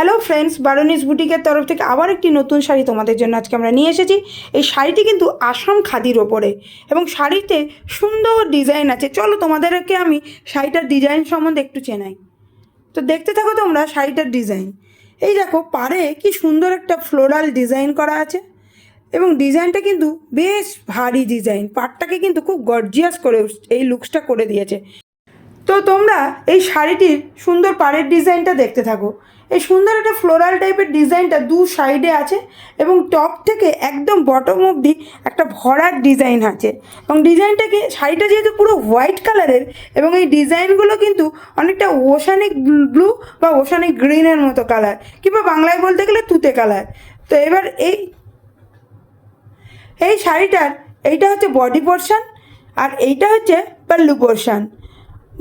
Hello friends, বারুনিস বুটিকের তরফ থেকে আবার একটি নতুন শাড়ি তোমাদের জন্য আজকে আমরা নিয়ে এসেছি। এই শাড়িটি কিন্তু আসাম খাদির ওপরে এবং শাড়িতে সুন্দর ডিজাইন আছে। চলো তোমাদেরকে আমি শাড়িটার ডিজাইন সম্বন্ধে একটু চেনাই। তো দেখতে থাকো তোমরা শাড়িটার ডিজাইন। এই দেখো, পাড়ে কি সুন্দর একটা ফ্লোরাল ডিজাইন করা আছে এবং ডিজাইনটা কিন্তু বেশ ভারী ডিজাইন। পাড়টাকে কিন্তু খুব গর্জিয়াস করে এই লুকসটা করে দিয়েছে। তো তোমরা এই শাড়িটির সুন্দর পাড়ের ডিজাইনটা দেখতে থাকো। এই সুন্দর একটা ফ্লোরাল টাইপের ডিজাইনটা দু সাইডে আছে এবং টপ থেকে একদম বটম অবধি একটা ভরার ডিজাইন আছে। এবং ডিজাইনটাকে, শাড়িটা যেহেতু পুরো হোয়াইট কালারের এবং এই ডিজাইনগুলো কিন্তু অনেকটা ওশানিক ব্লু বা ওশানিক গ্রিনের মতো কালার, কিংবা বাংলায় বলতে গেলে তুতে কালার। তো এবার এই শাড়িটার এইটা হচ্ছে বডি পোর্শন আর এইটা হচ্ছে পাল্লু পোর্শন।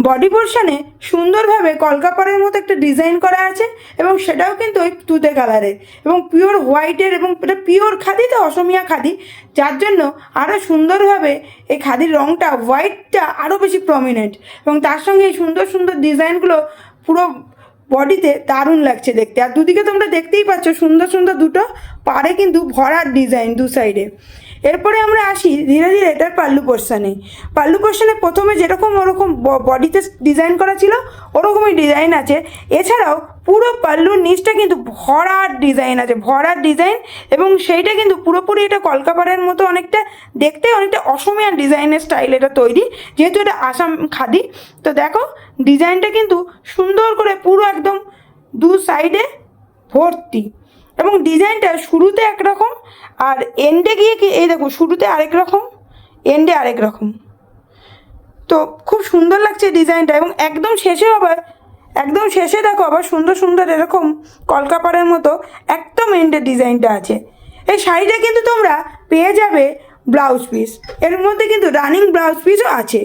বডি পোর্শনে সুন্দরভাবে কলকাপাড়ের মতো একটা ডিজাইন করা আছে এবং সেটাও কিন্তু ওই তুতে কালারের এবং পিওর হোয়াইটের, এবং এটা পিওর খাদি, তো অসমিয়া খাদি, যার জন্য আরও সুন্দরভাবে এই খাদির রঙটা, হোয়াইটটা আরও বেশি প্রমিনেন্ট এবং তার সঙ্গে এই সুন্দর সুন্দর ডিজাইনগুলো পুরো বডিতে দারুণ লাগছে দেখতে। আর দুদিকে তোমরা দেখতেই পাচ্ছ সুন্দর সুন্দর দুটো পাড়ে কিন্তু ভরার ডিজাইন দু সাইডে। এরপরে আমরা আসি ধীরে ধীরে এটার পাল্লু পোর্শনে। পাল্লু পোর্শনে প্রথমে যেরকম ওরকম বডিতে ডিজাইন করা ছিল ওরকমই ডিজাইন আছে। এছাড়াও পুরো পাল্লুর নিচটা কিন্তু ভরার ডিজাইন আছে, ভরার ডিজাইন, এবং সেইটা কিন্তু পুরোপুরি এটা কলকাপাড়ের মতো অনেকটা দেখতে, অনেকটা অসমিয়ান ডিজাইনের স্টাইল এটা তৈরি, যেহেতু এটা আসাম খাদি। তো দেখো ডিজাইনটা কিন্তু সুন্দর করে পুরো একদম দু সাইডে ভর্তি এবং ডিজাইনটা শুরুতে একরকম আর এন্ডে গিয়ে কি এই দেখো, শুরুতে আরেক রকম, এন্ডে আরেক রকম। তো খুব সুন্দর লাগছে ডিজাইনটা এবং একদম শেষে দেখো আবার সুন্দর সুন্দর এরকম কলকাপাড়ের মতো একদম এন্ডের ডিজাইনটা আছে। এই শাড়িটা কিন্তু তোমরা পেয়ে যাবে ব্লাউজ পিস, এর মধ্যে কিন্তু রানিং ব্লাউজ পিসও আছে।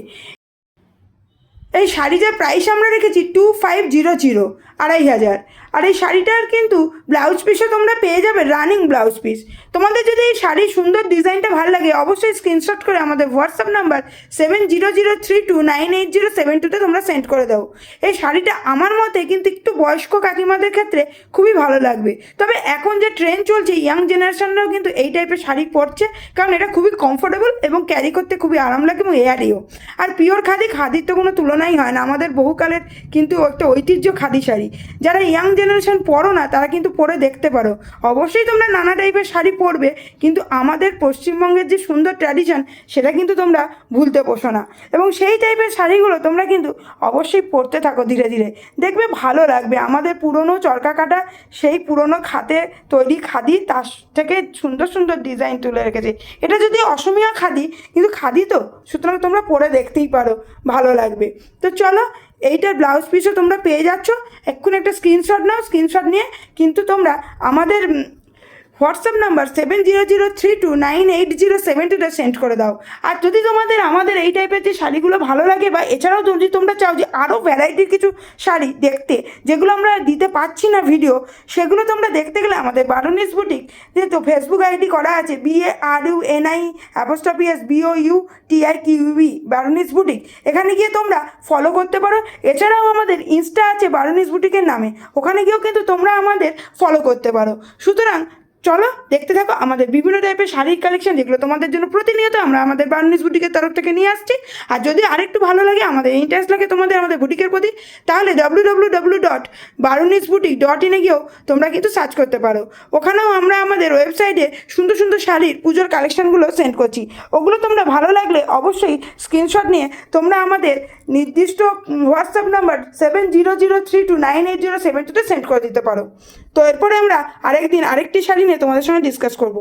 এই শাড়িটার প্রাইস আমরা রেখেছি 2500, 2500। আর এই শাড়িটার কিন্তু ব্লাউজ পিসও তোমরা পেয়ে যাবে রানিং ব্লাউজ পিস। তোমাদের যদি এই শাড়ির সুন্দর ডিজাইনটা ভালো লাগে অবশ্যই স্ক্রিনশট করে আমাদের হোয়াটসঅ্যাপ নাম্বার 7003298072 তোমরা সেন্ড করে দাও। এই শাড়িটা আমার মতে কিন্তু একটু বয়স্ক কাকিমাদের ক্ষেত্রে খুবই ভালো লাগবে। তবে এখন যে ট্রেন্ড চলছে, ইয়াং জেনারেশনরাও কিন্তু এই টাইপের শাড়ি পরছে, কারণ এটা খুবই কমফোর্টেবল এবং ক্যারি করতে খুবই আরাম লাগে এবং এয়ারিও। আর পিওর খাদির তো কোনো তুলনাই হয় না। আমাদের বহুকালের কিন্তু একটা ঐতিহ্য খাদি শাড়ি। যারা ইয়াং জেনারেশন পরো না তারা কিন্তু পরে দেখতে পারো। অবশ্যই তোমরা নানা টাইপের শাড়ি পরবে, কিন্তু আমাদের পশ্চিমবঙ্গের যে সুন্দর ট্র্যাডিশন সেটা কিন্তু তোমরা ভুলতে বসো না। এবং সেই টাইপের শাড়িগুলো তোমরা কিন্তু অবশ্যই পরতে থাকো ধীরে ধীরে, দেখবে ভালো লাগবে। আমাদের পুরনো চরকা কাটা সেই পুরনো খাতে তৈরি খাদি, তার থেকে সুন্দর সুন্দর ডিজাইন তুলে রেখেছে। এটা যদি অসমিয়া খাদি, কিন্তু খাদি তো, সুতরাং তোমরা পরে দেখতেই পারো, ভালো লাগবে। তো চলো, এইটার ব্লাউজ পিসও তোমরা পেয়ে যাচ্ছ। এক্ষুনি একটা স্ক্রিনশট নাও, স্ক্রিনশট নিয়ে কিন্তু তোমরা আমাদের হোয়াটসঅ্যাপ নাম্বার 7003298072 সেন্ড করে দাও। আর যদি তোমাদের আমাদের এই টাইপের যে শাড়িগুলো ভালো লাগে, বা এছাড়াও যদি তোমরা চাও যে আরও ভ্যারাইটির কিছু শাড়ি দেখতে যেগুলো আমরা দিতে পারছি না ভিডিও, সেগুলো তোমরা দেখতে গেলে আমাদের বারুনিস বুটিক যেহেতু ফেসবুক আইডি করা আছে BARUNI_BOUTIQUB বারুনিস বুটিক, এখানে গিয়ে তোমরা ফলো করতে পারো। এছাড়াও আমাদের ইনস্টা আছে বারুনিস বুটিকের নামে, ওখানে গিয়েও কিন্তু তোমরা আমাদের ফলো করতে পারো। সুতরাং চলো দেখতে থাকো আমাদের বিভিন্ন টাইপের শাড়ির কালেকশন, যেগুলো তোমাদের জন্য প্রতিনিয়ত আমরা আমাদের বারুনিস বুটিকের তরফ থেকে নিয়ে আসছি। আর যদি আরেকটু ভালো লাগে, আমাদের ইন্টারেস্ট লাগে তোমাদের আমাদের বুটিকের প্রতি, তাহলে www.barunisboutique.in গিয়েও তোমরা কিন্তু সার্চ করতে পারো। ওখানেও আমরা আমাদের ওয়েবসাইটে সুন্দর সুন্দর শাড়ির পুজোর কালেকশনগুলো সেন্ড করছি। ওগুলো তোমরা ভালো লাগলে অবশ্যই স্ক্রিনশট নিয়ে তোমরা আমাদের নির্দিষ্ট হোয়াটসঅ্যাপ নাম্বার 7003298072 সেন্ড করে দিতে পারো। তো এরপরে আমরা আরেকদিন আরেকটি শাড়ি নিয়ে তোমাদের সঙ্গে ডিসকাস করব।